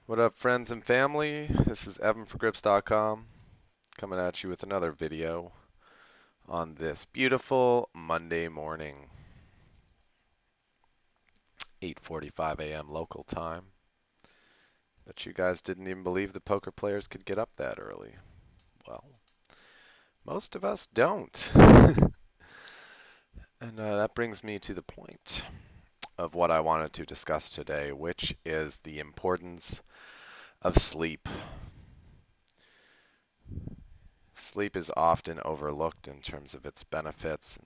What up, friends and family? This is Evan for Grips.com coming at you with another video on this beautiful Monday morning, 8:45 a.m. local time. Bet you guys didn't even believe the poker players could get up that early. Well, most of us don't. And that brings me to the point of what I wanted to discuss today, which is the importance of sleep. Sleep is often overlooked in terms of its benefits,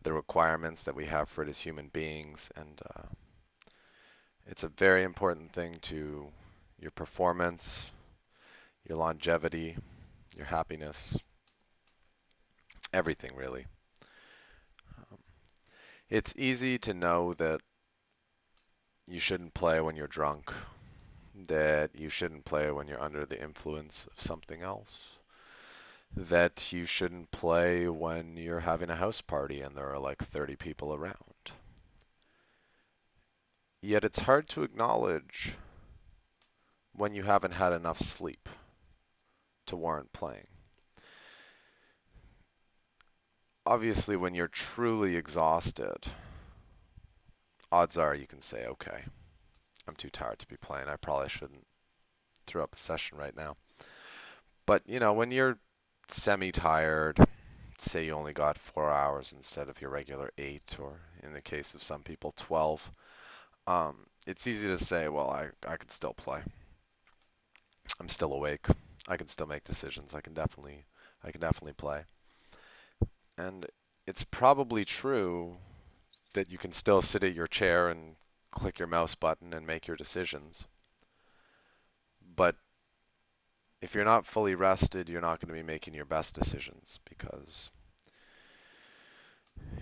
the requirements that we have for it as human beings, and it's a very important thing to your performance, your longevity, your happiness, everything really. Um, it's easy to know that you shouldn't play when you're drunk, that you shouldn't play when you're under the influence of something else, that you shouldn't play when you're having a house party and there are like 30 people around. Yet it's hard to acknowledge when you haven't had enough sleep to warrant playing. Obviously, when you're truly exhausted, odds are you can say, okay, I'm too tired to be playing. I probably shouldn't throw up a session right now. But, when you're semi-tired, say you only got 4 hours instead of your regular 8, or in the case of some people, 12, it's easy to say, well, I could still play. I'm still awake. I can still make decisions. I can definitely play. And it's probably true that you can still sit at your chair and click your mouse button and make your decisions. But if you're not fully rested, you're not going to be making your best decisions because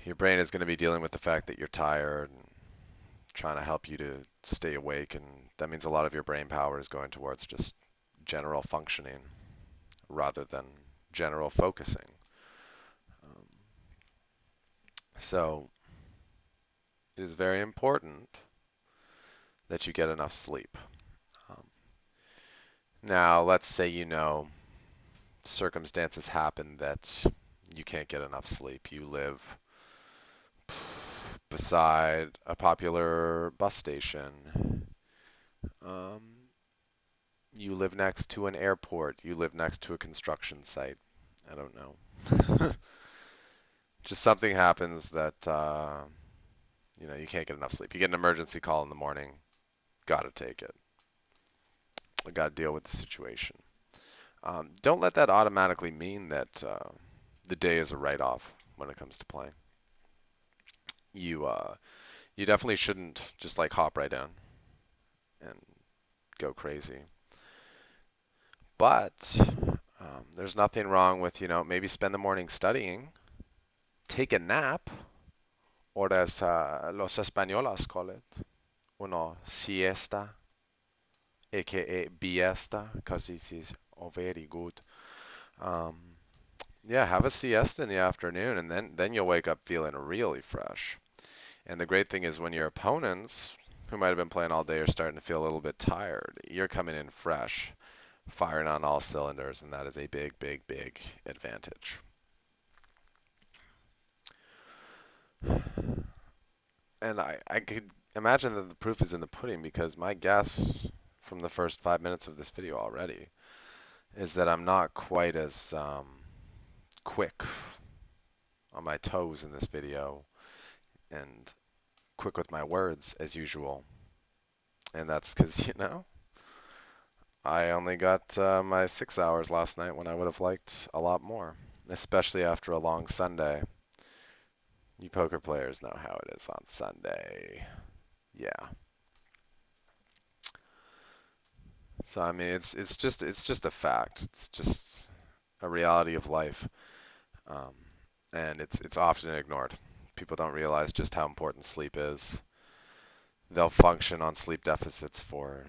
your brain is going to be dealing with the fact that you're tired and trying to help you to stay awake. And that means a lot of your brain power is going towards just general functioning rather than general focusing. Um, so it is very important that you get enough sleep. Um, Now, let's say circumstances happen that you can't get enough sleep. You live beside a popular bus station. Um, you live next to an airport. You live next to a construction site. I don't know. Just something happens that you can't get enough sleep. You get an emergency call in the morning. Gotta take it. I gotta deal with the situation. Don't let that automatically mean that the day is a write-off when it comes to playing. You definitely shouldn't just like hop right in and go crazy. But there's nothing wrong with, maybe spend the morning studying, take a nap, or as los españolas call it, uno siesta, aka biesta, because it is very good. Um, yeah, have a siesta in the afternoon, and then you'll wake up feeling really fresh. And the great thing is when your opponents, who might have been playing all day, are starting to feel a little bit tired, you're coming in fresh, firing on all cylinders, and that is a big, big, big advantage. And I could imagine that the proof is in the pudding because my guess from the first 5 minutes of this video already is that I'm not quite as quick on my toes in this video and quick with my words as usual. And that's because, I only got my 6 hours last night when I would have liked a lot more, especially after a long Sunday. You poker players know how it is on Sunday. Yeah. So I mean, it's just a fact. It's just a reality of life, um, and it's often ignored. People don't realize just how important sleep is. They'll function on sleep deficits for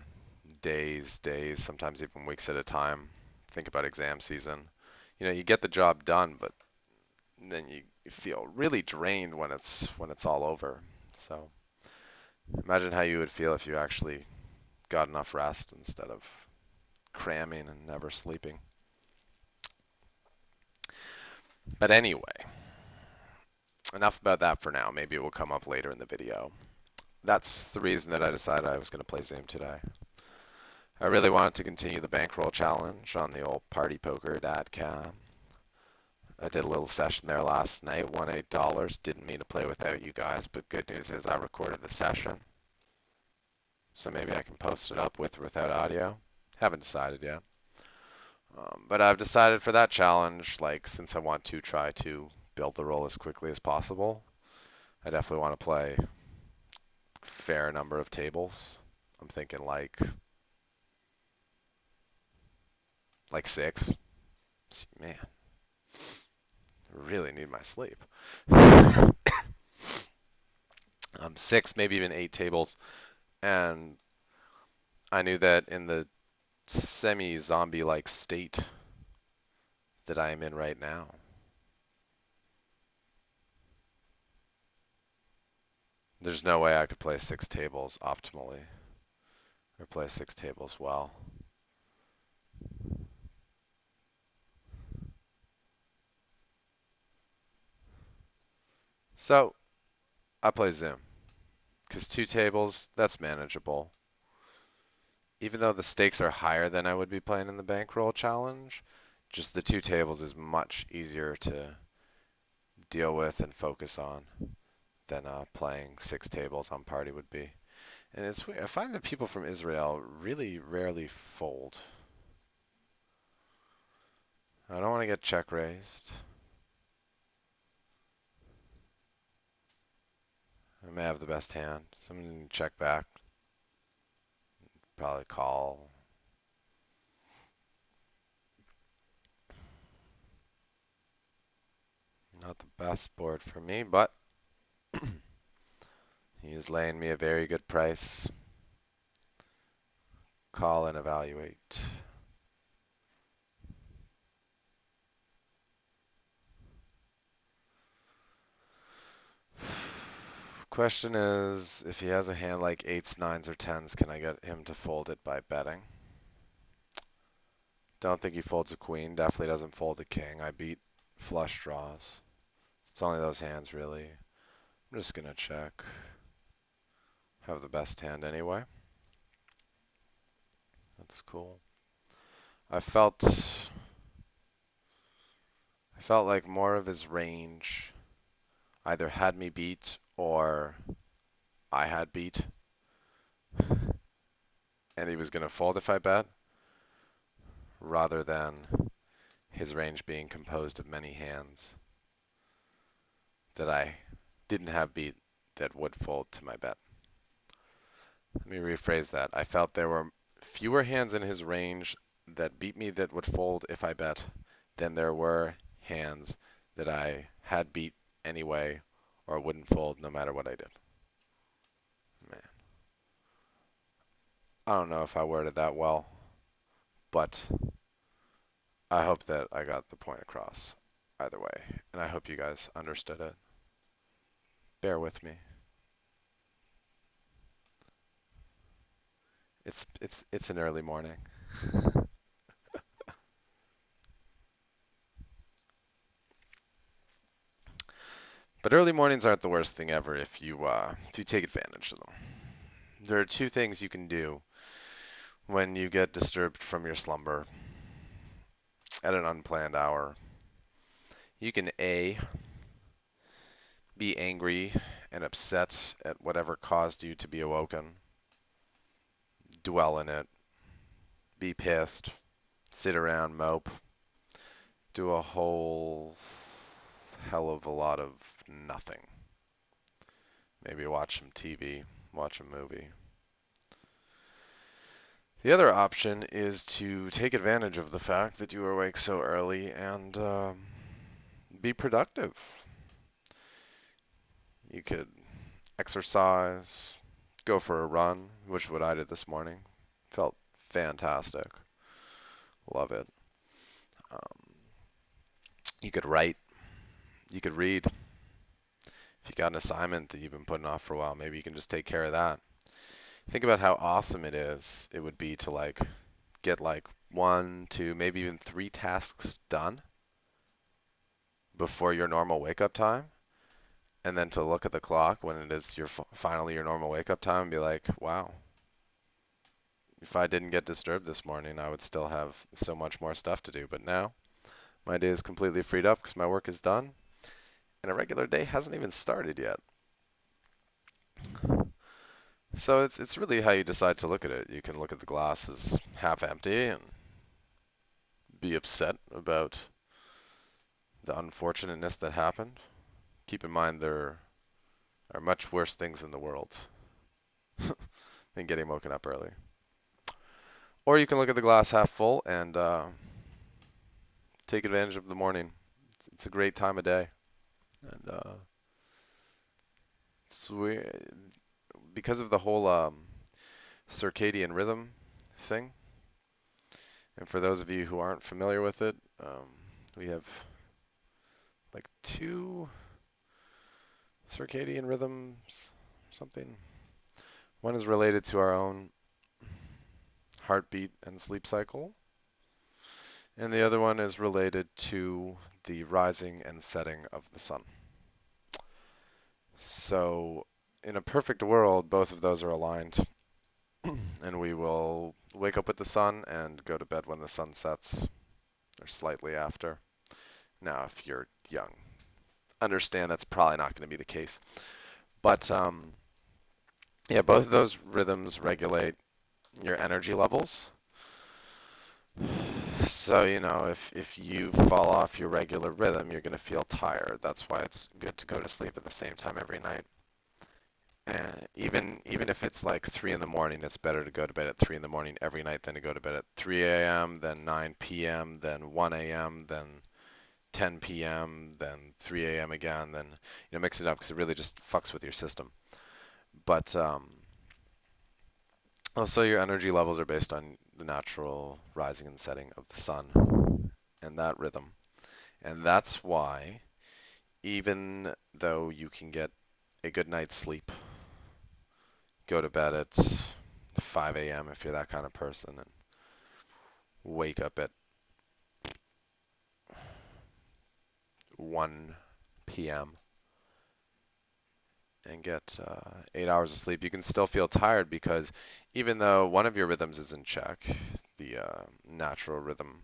days, sometimes even weeks at a time. Think about exam season. You get the job done, but then you feel really drained when it's all over. So imagine how you would feel if you actually got enough rest instead of cramming and never sleeping. But anyway, enough about that for now. Maybe it will come up later in the video. That's the reason that I decided I was going to play Zoom today. I really wanted to continue the bankroll challenge on the old partypoker.com. I did a little session there last night, won $8. Didn't mean to play without you guys, but good news is I recorded the session. So maybe I can post it up with or without audio. Haven't decided yet. But I've decided for that challenge, like since I want to try to build the roll as quickly as possible, I definitely want to play a fair number of tables. I'm thinking like 6. Man, I really need my sleep. 6, maybe even 8 tables. And I knew that in the semi-zombie-like state that I am in right now, there's no way I could play 6 tables optimally or play 6 tables well. So I play Zoom because 2 tables, that's manageable. Even though the stakes are higher than I would be playing in the bankroll challenge, just the 2 tables is much easier to deal with and focus on than playing 6 tables on party would be. And it's weird. I find that people from Israel really rarely fold. I don't want to get check raised. I may have the best hand. Someone can check back. Probably call. Not the best board for me, but he's laying me a very good price. Call and evaluate. Question is, if he has a hand like 8s, 9s, or 10s, can I get him to fold it by betting? Don't think he folds a queen. Definitely doesn't fold a king. I beat flush draws. It's only those hands, really. I'm just going to check. Have the best hand anyway. That's cool. I felt like more of his range either had me beat or I had beat, and he was going to fold if I bet, rather than his range being composed of many hands that I didn't have beat that would fold to my bet. Let me rephrase that. I felt there were fewer hands in his range that beat me that would fold if I bet than there were hands that I had beat anyway or wouldn't fold no matter what I did. Man, I don't know if I worded that well, but I hope that I got the point across either way, and I hope you guys understood it. Bear with me. It's an early morning. But early mornings aren't the worst thing ever if you take advantage of them. There are 2 things you can do when you get disturbed from your slumber at an unplanned hour. You can A, be angry and upset at whatever caused you to be awoken, dwell in it, be pissed, sit around, mope, do a whole hell of a lot of nothing. Maybe watch some TV, watch a movie. The other option is to take advantage of the fact that you are awake so early and be productive. You could exercise, go for a run, which is what I did this morning. Felt fantastic. Love it. Um, you could write. You could read. If you got an assignment that you've been putting off for a while, maybe you can just take care of that. Think about how awesome it would be to like get like one, two, maybe even three tasks done before your normal wake up time, and then to look at the clock when it is finally your normal wake up time and be like, wow, if I didn't get disturbed this morning, I would still have so much more stuff to do. But now my day is completely freed up because my work is done, and a regular day hasn't even started yet. So it's really how you decide to look at it. You can look at the glass as half empty and be upset about the unfortunateness that happened. Keep in mind there are much worse things in the world than getting woken up early. Or you can look at the glass half full and take advantage of the morning. It's a great time of day, and we, because of the whole circadian rhythm thing. And for those of you who aren't familiar with it, we have like two circadian rhythms, something. One is related to our own heartbeat and sleep cycle, and the other one is related to the rising and setting of the sun. So, in a perfect world, both of those are aligned, and we will wake up with the sun and go to bed when the sun sets, or slightly after. Now, if you're young, understand that's probably not going to be the case. But yeah, both of those rhythms regulate your energy levels. So, if you fall off your regular rhythm, you're going to feel tired. That's why it's good to go to sleep at the same time every night. And even if it's like 3 in the morning, it's better to go to bed at 3 in the morning every night than to go to bed at 3 a.m., then 9 p.m., then 1 a.m., then 10 p.m., then 3 a.m. again, then mix it up because it really just fucks with your system. But also your energy levels are based on the natural rising and setting of the sun and that rhythm. And that's why even though you can get a good night's sleep, go to bed at 5 a.m. if you're that kind of person, and wake up at 1 p.m. and get 8 hours of sleep, you can still feel tired because even though one of your rhythms is in check, the natural rhythm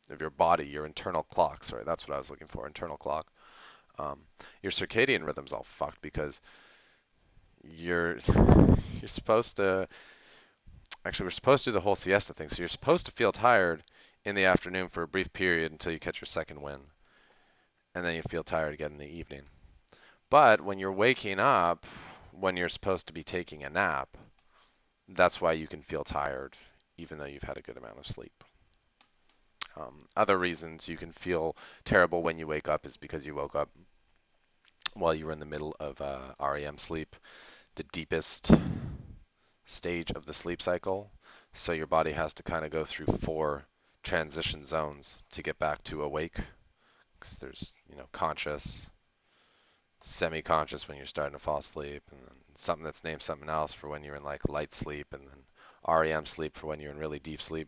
of your body, your internal clock, sorry, that's what I was looking for, internal clock, um, your circadian rhythm's all fucked because you're you're supposed to actually we're supposed to do the whole siesta thing. So you're supposed to feel tired in the afternoon for a brief period until you catch your second wind, and then you feel tired again in the evening. But when you're waking up, when you're supposed to be taking a nap, that's why you can feel tired even though you've had a good amount of sleep. Other reasons you can feel terrible when you wake up is because you woke up while you were in the middle of REM sleep, the deepest stage of the sleep cycle. So your body has to kind of go through 4 transition zones to get back to awake. Because there's, conscious, semi-conscious when you're starting to fall asleep, and then something that's named something else for when you're in like light sleep, and then REM sleep for when you're in really deep sleep.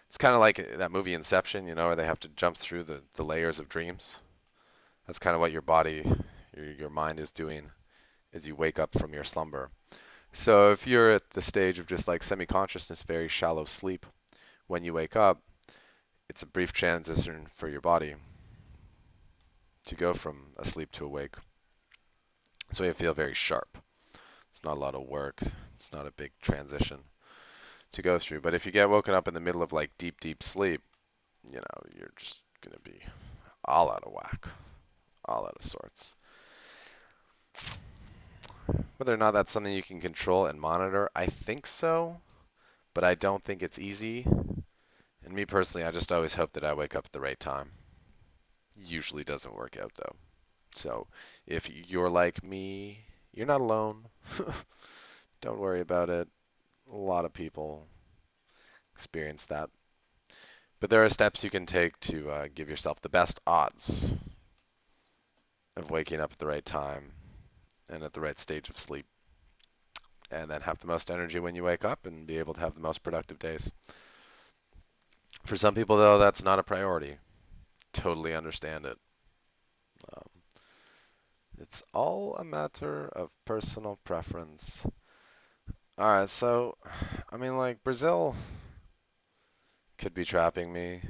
It's kind of like that movie Inception, where they have to jump through the layers of dreams. That's kind of what your body, your mind is doing as you wake up from your slumber. So if you're at the stage of just like semi-consciousness, very shallow sleep, when you wake up, it's a brief transition for your body to go from asleep to awake. So you feel very sharp. It's not a lot of work. It's not a big transition to go through. But if you get woken up in the middle of like deep, deep sleep, you're just going to be all out of whack, all out of sorts. Whether or not that's something you can control and monitor, I think so, but I don't think it's easy. And me personally, I just always hope that I wake up at the right time. Usually doesn't work out though. So if you're like me, you're not alone. Don't worry about it. A lot of people experience that. But there are steps you can take to give yourself the best odds of waking up at the right time and at the right stage of sleep. and then have the most energy when you wake up and be able to have the most productive days. For some people, though, that's not a priority. Totally understand it. Um, it's all a matter of personal preference. All right, so I mean, like Brazil could be trapping me.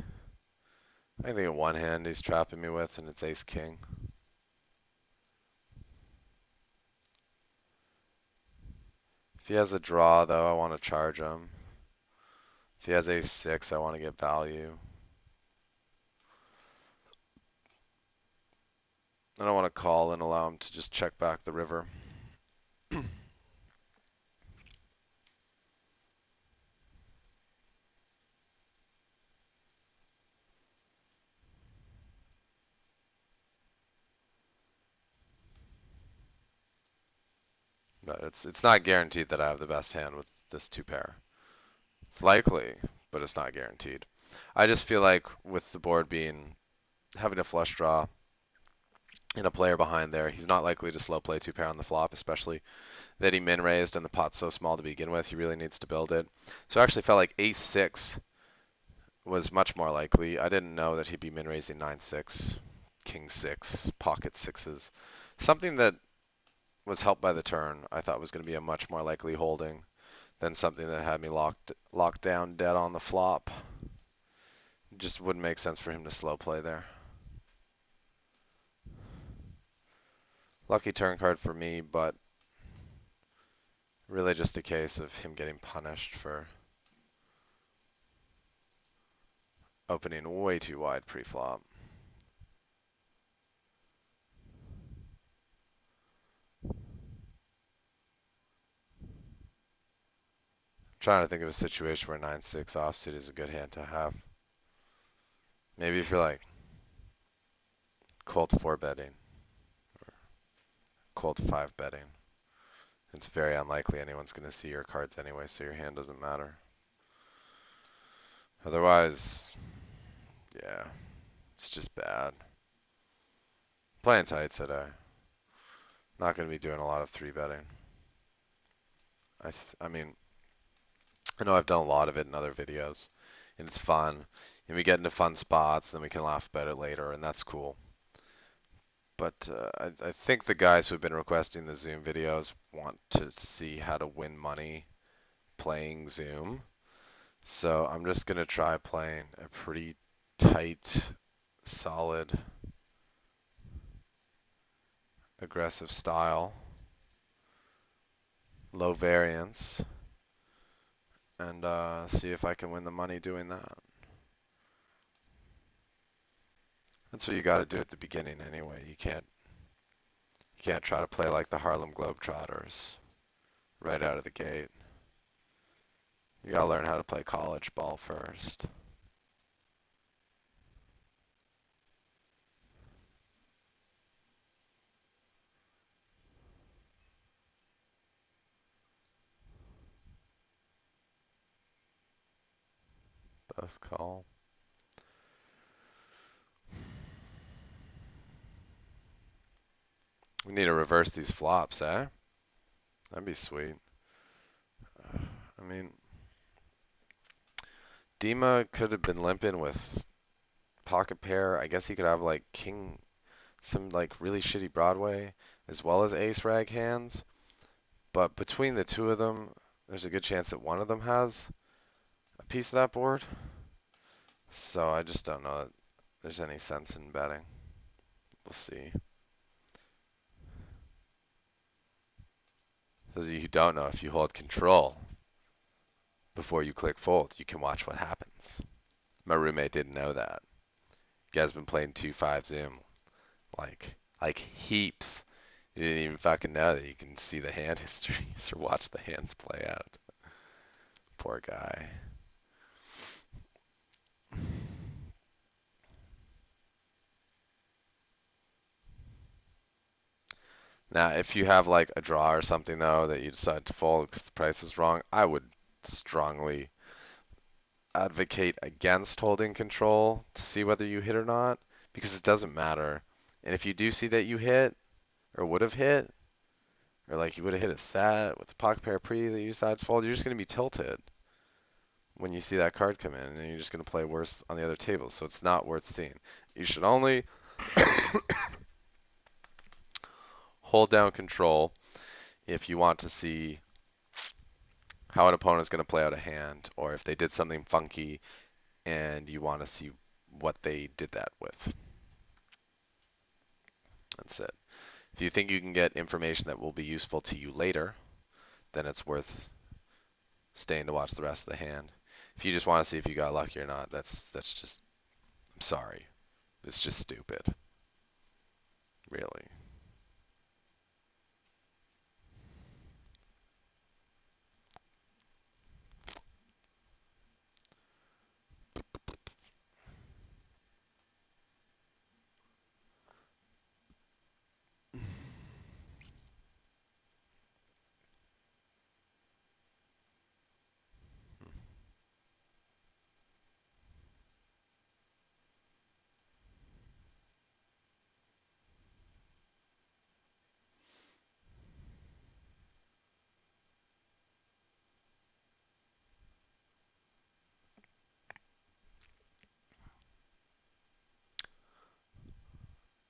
I think in one hand he's trapping me with, and it's ace king. If he has a draw, though, I want to charge him. If he has ace six, I want to get value. I don't want to call and allow him to just check back the river. But it's not guaranteed that I have the best hand with this two pair. It's likely, but it's not guaranteed. I just feel like with the board being having a flush draw and a player behind there, he's not likely to slow play two pair on the flop, especially that he min raised and the pot's so small to begin with. He really needs to build it. So I actually felt like ace six was much more likely. I didn't know that he'd be min raising 9-6, king six, pocket sixes. Something that was helped by the turn, I thought was going to be a much more likely holding than something that had me locked down dead on the flop. It just wouldn't make sense for him to slow play there. Lucky turn card for me, but really just a case of him getting punished for opening way too wide pre-flop. Trying to think of a situation where 9-6 offsuit is a good hand to have. Maybe if you're like cold 4 betting or cold 5 betting. It's very unlikely anyone's going to see your cards anyway, so your hand doesn't matter. Otherwise, yeah, it's just bad. Playing tight today. Not going to be doing a lot of 3 betting. I mean, I know I've done a lot of it in other videos, and it's fun, and we get into fun spots, and then we can laugh about it later, and that's cool. But I think the guys who have been requesting the Zoom videos want to see how to win money playing Zoom. So I'm just going to try playing a pretty tight, solid, aggressive style, low variance, and see if I can win the money doing that. That's what you got to do at the beginning anyway. You can't try to play like the Harlem Globetrotters right out of the gate. You got to learn how to play college ball first. Best call. We need to reverse these flops, eh? That'd be sweet. I mean, Dima could have been limping with pocket pair. I guess he could have like king, some like really shitty Broadway, as well as ace rag hands. But between the two of them, there's a good chance that one of them has a piece of that board. So I just don't know that there's any sense in betting. We'll see. So you don't know if you hold control before you click fold, you can watch what happens. My roommate didn't know that. You guys been playing 2-5 Zoom like heaps. You didn't even fucking know that you can see the hand histories or watch the hands play out. Poor guy. Now, if you have like a draw or something though that you decide to fold because the price is wrong, I would strongly advocate against holding control to see whether you hit or not because it doesn't matter. And if you do see that you hit or would have hit Or like you would have hit a set with a pocket pair pre that you decide to fold, you're just going to be tilted when you see that card come in, and then you're just going to play worse on the other tables. So it's not worth seeing. You should only hold down control if you want to see how an opponent is going to play out a hand, or if they did something funky and you want to see what they did that with. That's it. If you think you can get information that will be useful to you later, then it's worth staying to watch the rest of the hand. If you just want to see if you got lucky or not, that's just, I'm sorry. It's just stupid. Really.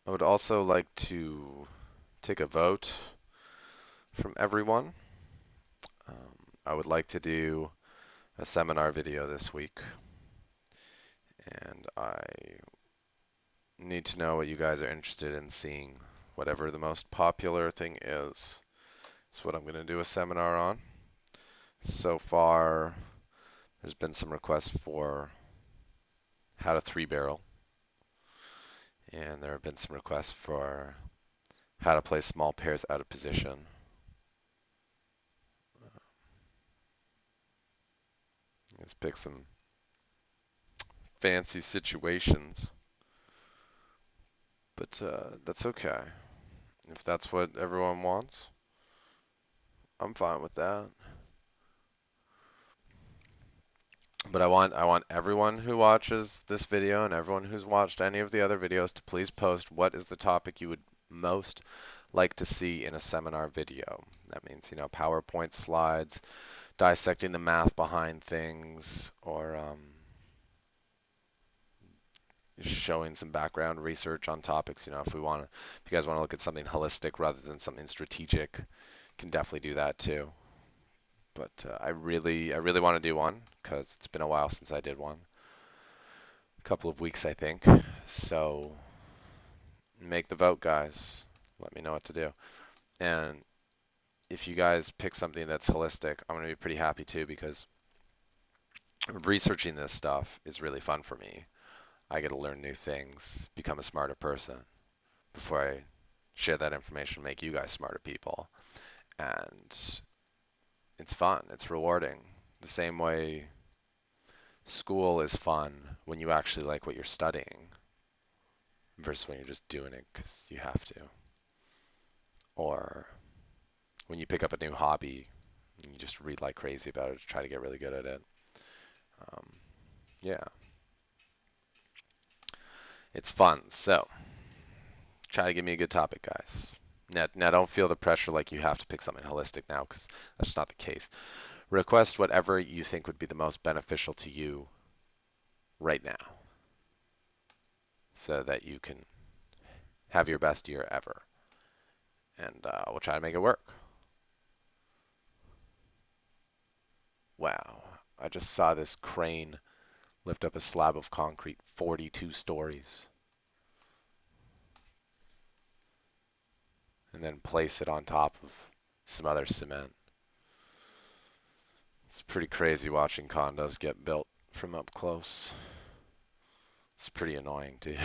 I would also like to take a vote from everyone. I would like to do a seminar video this week, and I need to know what you guys are interested in seeing. Whatever the most popular thing is what I'm going to do a seminar on. So far, there's been some requests for how to three barrel, and there have been some requests for how to play small pairs out of position. Let's pick some fancy situations, but that's okay. If that's what everyone wants, I'm fine with that. But I want everyone who watches this video and everyone who's watched any of the other videos to please post what is the topic you would most like to see in a seminar video. That means, PowerPoint slides, dissecting the math behind things, or showing some background research on topics. If you guys want to look at something holistic rather than something strategic, can definitely do that too. But I really want to do one because it's been a while since I did one. A couple of weeks, I think. So make the vote, guys. Let me know what to do. And if you guys pick something that's holistic, I'm going to be pretty happy too because researching this stuff is really fun for me. I get to learn new things, become a smarter person before I share that information, make you guys smarter people. And it's fun, it's rewarding. The same way school is fun when you actually like what you're studying versus when you're just doing it because you have to. Or when you pick up a new hobby and you just read like crazy about it to try to get really good at it. Um, yeah, it's fun. So try to give me a good topic, guys. Now don't feel the pressure like you have to pick something holistic now because that's not the case. Request whatever you think would be the most beneficial to you right now so that you can have your best year ever. And we'll try to make it work. Wow, I just saw this crane lift up a slab of concrete 42 stories and then place it on top of some other cement. It's pretty crazy watching condos get built from up close. It's pretty annoying too.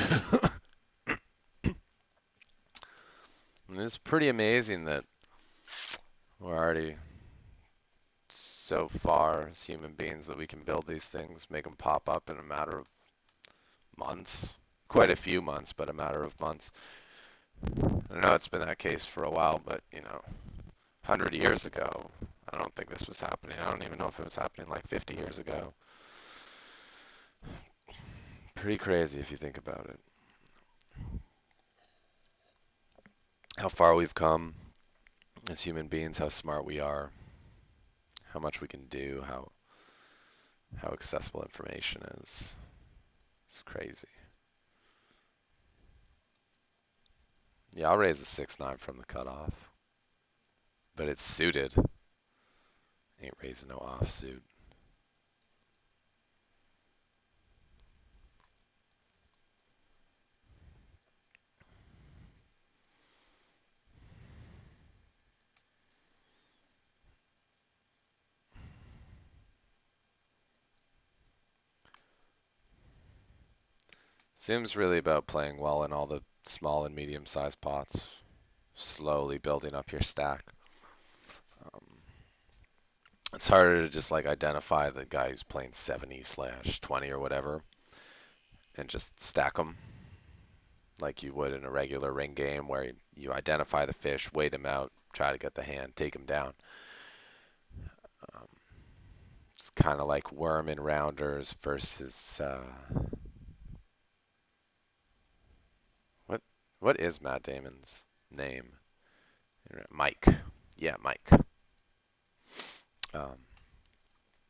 And it's pretty amazing that we're already so far as human beings that we can build these things, make them pop up in a matter of months. Quite a few months, but a matter of months. I know it's been that case for a while, but 100 years ago, I don't think this was happening. I don't even know if it was happening like 50 years ago. Pretty crazy if you think about it. How far we've come as human beings, how smart we are, how much we can do, how accessible information is. It's crazy. Yeah, I'll raise a 6-9 from the cutoff, but it's suited. Ain't raising no offsuit. Seems really about playing well in all the small and medium-sized pots, slowly building up your stack. Um, it's harder to just like identify the guy who's playing 70/20 or whatever, and just stack them like you would in a regular ring game where you identify the fish, wait him out, try to get the hand, take him down. Um, it's kind of like worm and rounders versus what what is Matt Damon's name? Mike. Yeah, Mike. Um,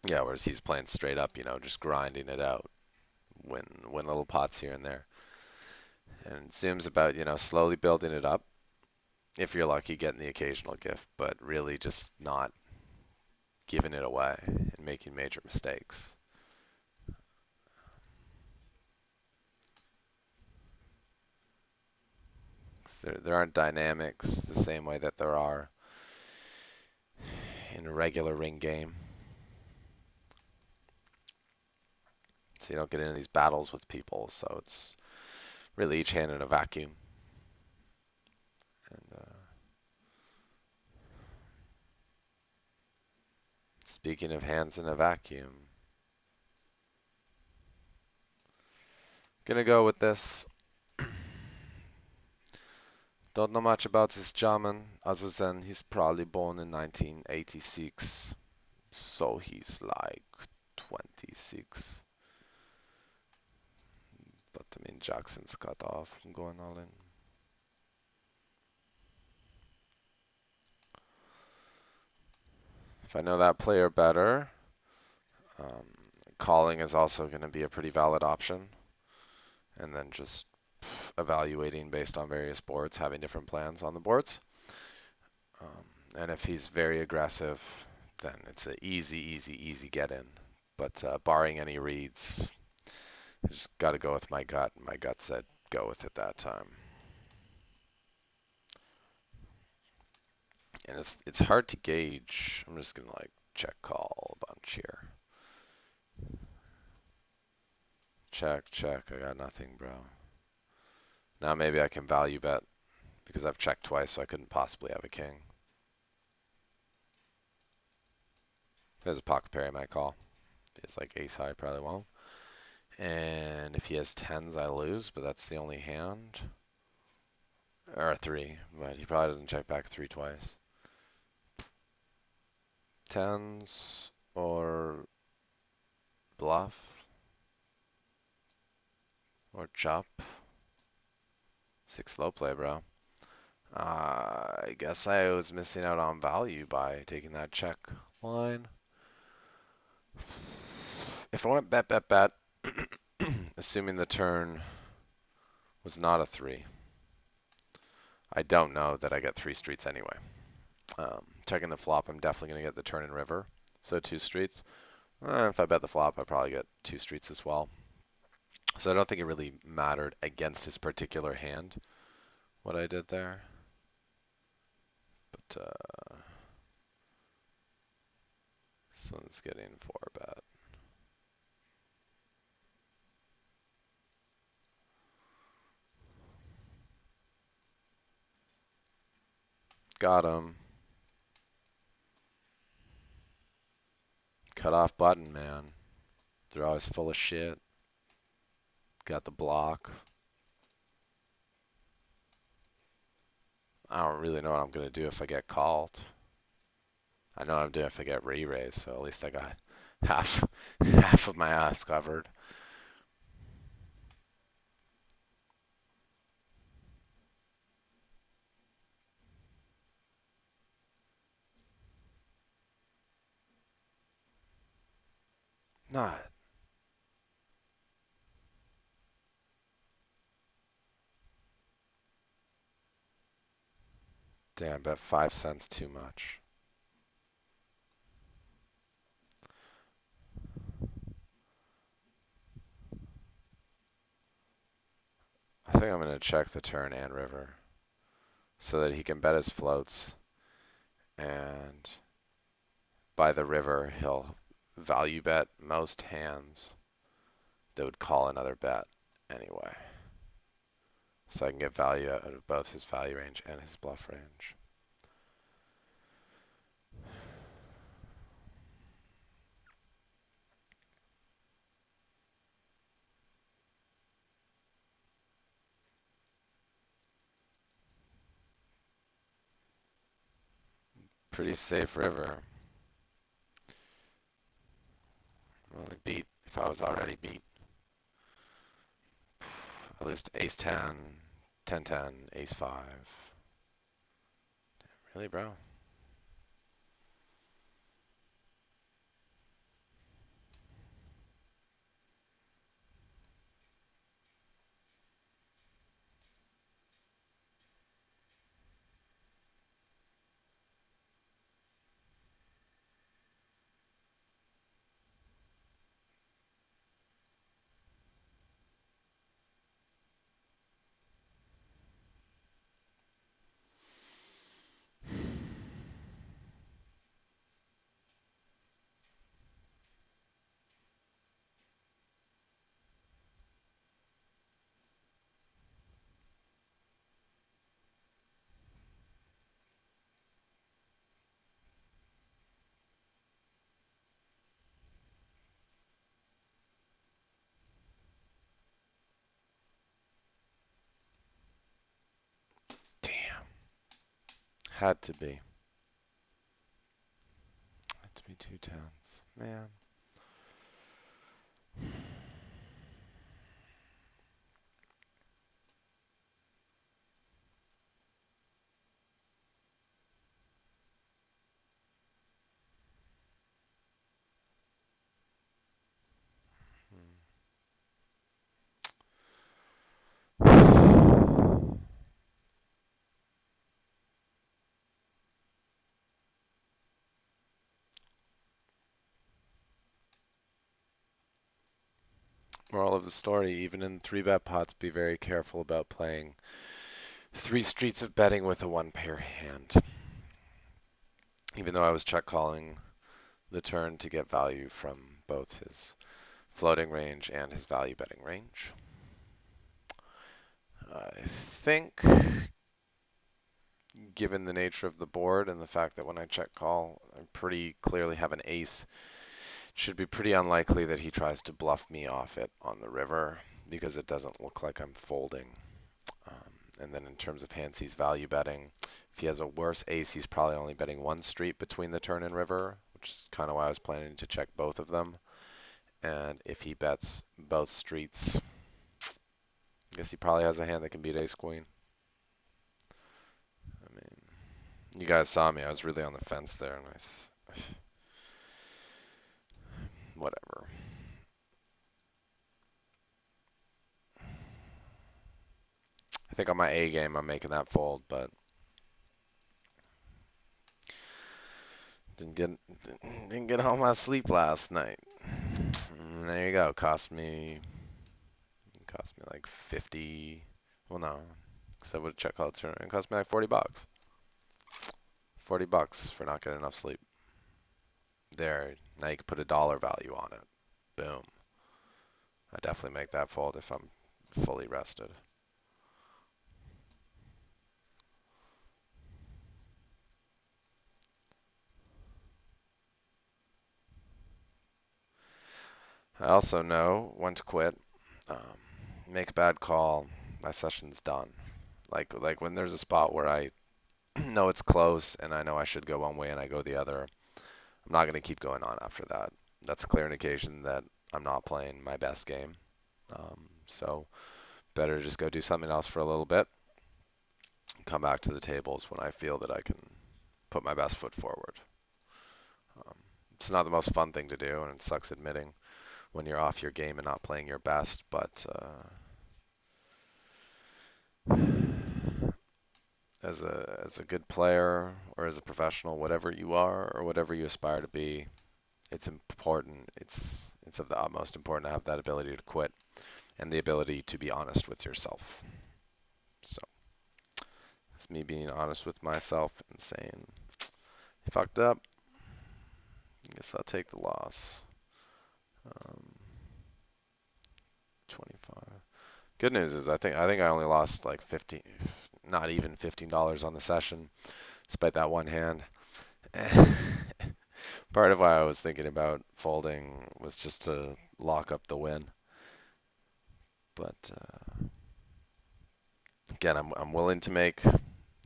yeah, whereas he's playing straight up, just grinding it out, win little pots here and there. And Zoom's about, slowly building it up. If you're lucky, getting the occasional gift, but really just not giving it away and making major mistakes. There aren't dynamics the same way that there are in a regular ring game. So you don't get into these battles with people. So it's really each hand in a vacuum. And speaking of hands in a vacuum, gonna go with this. Don't know much about this German, other than he's probably born in 1986, so he's like 26. But I mean, Jackson's cut off. I'm going all in. If I know that player better, um, calling is also going to be a pretty valid option. And then just evaluating based on various boards, having different plans on the boards. And if he's very aggressive, then it's an easy get in. But barring any reads, I just got to go with my gut. My gut said go with it that time. And it's hard to gauge. I'm just gonna like check call a bunch here. Check, check. I got nothing, bro. Now maybe I can value bet because I've checked twice, so I couldn't possibly have a king. If he has a pocket pair, I might call. If he has like ace high, probably won't. And if he has tens, I lose, but that's the only hand. Or a three, but he probably doesn't check back three twice. Tens or bluff or chop. Six slow play, bro. I guess I was missing out on value by taking that check line. If I went bet, assuming the turn was not a three, I don't know that I get three streets anyway. Checking the flop, I'm definitely going to get the turn and river, so two streets. If I bet the flop, I probably get two streets as well. So I don't think it really mattered against his particular hand what I did there. But this one's getting 4-bet. Got him. Cut off button, man. They're always full of shit. Got the block. I don't really know what I'm going to do if I get called. I know what I'm doing if I get re-raised, so at least I got half of my ass covered. Not. Damn, bet 5 cents too much. I think I'm gonna check the turn and river so that he can bet his floats, and by the river he'll value bet most hands that would call another bet anyway. So I can get value out of both his value range and his bluff range. Pretty safe river. Only beat if I was already beat. I lose to ace 10, 10 10, ace 5. Really, bro? Damn. Had to be. Had to be 2 tens. Man. Moral of the story, even in 3-bet pots, be very careful about playing 3 streets of betting with a 1-pair hand. Even though I was check calling the turn to get value from both his floating range and his value betting range. I think, given the nature of the board and the fact that when I check call, I pretty clearly have an ace, it should be pretty unlikely that he tries to bluff me off it on the river because it doesn't look like I'm folding. And then in terms of hands he's value betting, if he has a worse ace, he's probably only betting 1 street between the turn and river, which is kind of why I was planning to check both of them. And if he bets both streets, I guess he probably has a hand that can beat ace queen. I mean, you guys saw me. I was really on the fence there, and whatever. I think on my A game, I'm making that fold, but didn't get all my sleep last night. And there you go. Cost me like 50. Well, no, because I would have checked all the turn. It cost me like $40. $40 for not getting enough sleep. There, now you can put a dollar value on it. Boom. I definitely make that fold if I'm fully rested. I also know when to quit. Um, make a bad call, my session's done. Like when there's a spot where I know it's close and I know I should go one way and I go the other, I'm not going to keep going on after that. That's a clear indication that I'm not playing my best game. So better just go do something else for a little bit and come back to the tables when I feel that I can put my best foot forward. Um, it's not the most fun thing to do, and it sucks admitting. when you're off your game and not playing your best, but as a good player or as a professional, whatever you are or whatever you aspire to be, it's important. It's of the utmost important to have that ability to quit and the ability to be honest with yourself. So it's me being honest with myself and saying, I fucked up. I guess I'll take the loss. Um, 25. Good news is I think I only lost like 50, not even $15 on the session, despite that one hand. Part of why I was thinking about folding was just to lock up the win. But again, I'm willing to make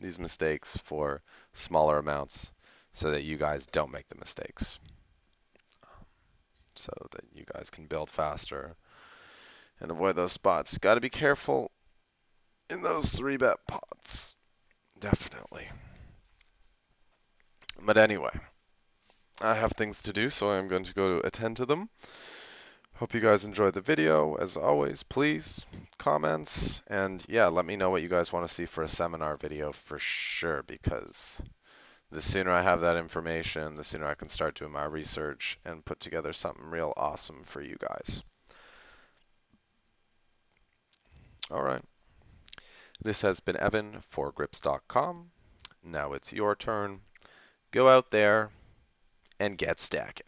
these mistakes for smaller amounts so that you guys don't make the mistakes. So that you guys can build faster and avoid those spots. Got to be careful in those 3-bet pots. Definitely. But anyway, I have things to do, so I'm going to go attend to them. Hope you guys enjoyed the video. As always, please, comments, and yeah, let me know what you guys want to see for a seminar video for sure, because the sooner I have that information, the sooner I can start doing my research and put together something real awesome for you guys. All right. This has been Evan for Grips.com. Now it's your turn. Go out there and get stacking.